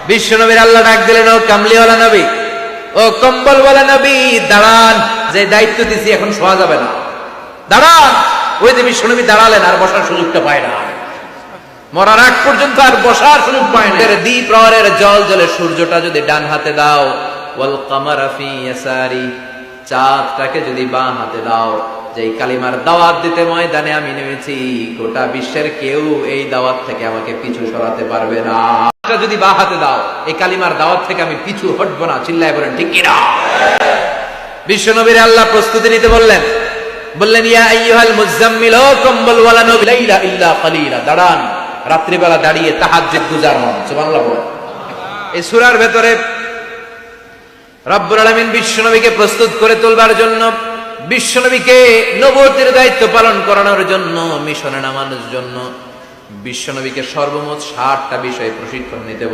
বিশ্ব নবীর আল্লাহ ডাক দিলেন, ও কামলিওয়ালা নবী, ও কম্বলওয়ালা নবী, দাঁড়ান, যে দায়িত্ব দিছি এখন শোয়া যাবে না, দাঁড়ান। ওই যে বিশ্ব নবী দাঁড়ালেন, আর বসার সুযোগটা পায় না, মরার আগ পর্যন্ত আর বসার সুযোগ পায় না। দ্বিপ্রহরের জল জলে সূর্যটা যদি ডান হাতে দাও, ওয়াল কামারা ফি ইয়াসারি, চাঁদটাকে যদি বাঁ হাতে দাও, যেই কালিমার দাওয়াত দিতে ময়দানে আমি নেমেছি, গোটা বিশ্বের কেউ এই দাওয়াত থেকে আমাকে পিছু সরাতে পারবে না। যদি বাঁ হাতে দাও, এই কালিমার দাওয়াত থেকে আমি পিছু হটবো না। চিল্লায় বলেন ঠিক কিনা? বিশ্ব নবীর আল্লাহ প্রস্তুতি নিতে বললেন, বললেন, ইয়া আইয়ুহাল মুজাম্মিল, ও কম্বলওয়ালা নবী, লাইলা ইল্লা কালিলা, দাঁড়ান, রাত্রিবেলা দাঁড়িয়ে তাহাজ্জুদ গুজার হন। সুবহানাল্লাহ। এই সূরার ভেতরে রব্বুল আলামিন বিশ্বনবীকে প্রস্তুত করে তোলবার জন্য, বিশ্বনবীকে নবুয়তের দায়িত্ব পালন করানোর জন্য, মিশনে নামানোর জন্য বিশ্বনবীকে সর্বমোট 60টা বিষয়ে প্রশিক্ষণ নিতে